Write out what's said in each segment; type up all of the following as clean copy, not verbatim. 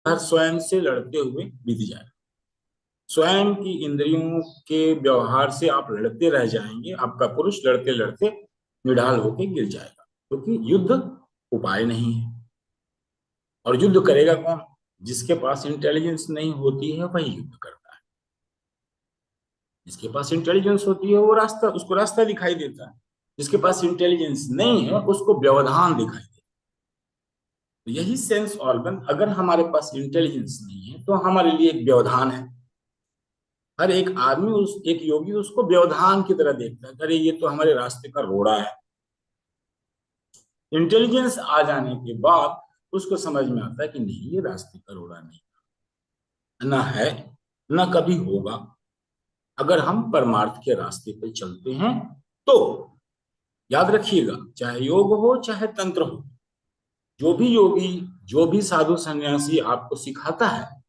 हर स्वयं से लड़ते हुए बीत जाए। स्वयं की इंद्रियों के व्यवहार से आप लड़ते रह जाएंगे, आपका पुरुष लड़ते लड़ते निढाल होकर गिर जाएगा, क्योंकि युद्ध उपाय नहीं है। और युद्ध करेगा कौन? जिसके पास इंटेलिजेंस नहीं होती है वही युद्ध करता है। जिसके पास इंटेलिजेंस होती है वो रास्ता, उसको रास्ता दिखाई देता है। जिसके पास इंटेलिजेंस नहीं है उसको व्यवधान दिखाई देता है। तो यही सेंस ऑर्गन, अगर हमारे पास इंटेलिजेंस नहीं है तो हमारे लिए एक व्यवधान है। हर एक आदमी, उस एक योगी उसको व्यवधान की तरह देखता है, अरे ये तो हमारे रास्ते का रोड़ा है। इंटेलिजेंस आ जाने के बाद उसको समझ में आता है कि नहीं, ये रास्ते का रोड़ा नहीं, ना है, ना कभी होगा। अगर हम परमार्थ के रास्ते पे चलते हैं तो याद रखिएगा, चाहे योग हो चाहे तंत्र हो, जो भी योगी, जो भी साधु सन्यासी आपको सिखाता है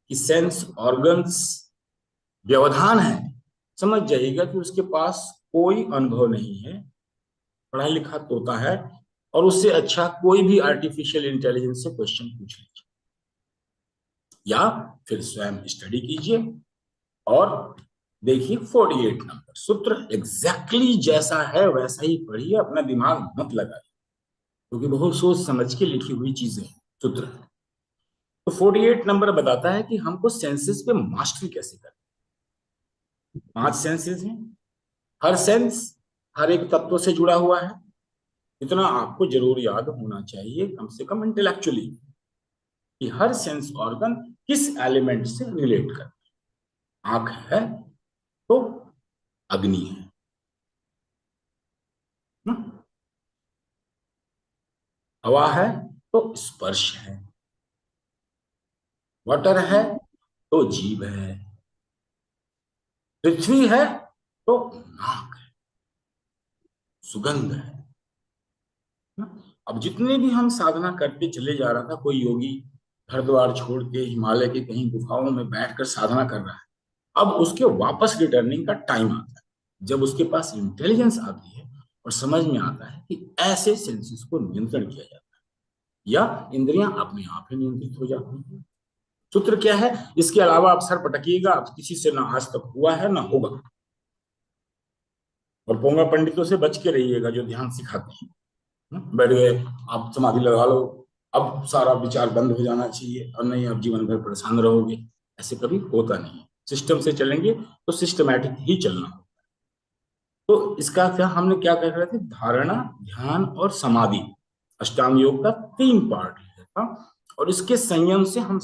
कि सेंस ऑर्गन्स व्यवधान है, समझ जाइएगा कि उसके पास कोई अनुभव नहीं है, पढ़ा लिखा तोता है, और उससे अच्छा कोई भी आर्टिफिशियल इंटेलिजेंस से क्वेश्चन पूछ लीजिए, या फिर स्वयं स्टडी कीजिए और देखिए 48 नंबर सूत्र एग्जैक्टली जैसा है वैसा ही पढ़िए, अपना दिमाग मत लगाइए, क्योंकि बहुत सोच समझ के लिखी हुई चीजें हैं, सूत्र है। तो 48 नंबर बताता है कि हमको सेंसेस पे मास्टरी कैसे करें। 5 सेंसेस हैं, हर सेंस हर एक तत्व से जुड़ा हुआ है। इतना आपको जरूर याद होना चाहिए, कम से कम इंटेलेक्चुअली, कि हर सेंस ऑर्गन किस एलिमेंट से रिलेट करता है। आंख है तो अग्नि है ना? हवा है तो स्पर्श है, वाटर है तो जीव है, पृथ्वी है तो नाक है, सुगंध है ना? अब जितने भी हम साधना करते चले जा रहा था, कोई योगी हरिद्वार छोड़ के हिमालय के कहीं गुफाओं में बैठकर साधना कर रहा है, अब उसके वापस रिटर्निंग का टाइम आता है, जब उसके पास इंटेलिजेंस आती है और समझ में आता है कि ऐसे सेंसेस को नियंत्रण किया जाता है, या इंद्रियां अपने आप ही नियंत्रित हो जाती हैं। सूत्र क्या है? इसके अलावा आप सर पटकिएगा, आप किसी से ना आज तक हुआ है ना होगा। और पोंगा पंडितों से बच के रहिएगा जो ध्यान सिखाते हैं। बैठ गए, आप समाधि लगा लो, अब सारा विचार बंद हो जाना चाहिए और नहीं आप जीवन भर परेशान रहोगे, ऐसे कभी होता नहीं है। सिस्टम से चलेंगे तो सिस्टमैटिक ही चलना हो। तो इसका क्या हमने क्या कर रहे थे? धारणा, ध्यान और समाधि, अष्टांग योग का 3 पार्ट है था, और इसके संयम से हम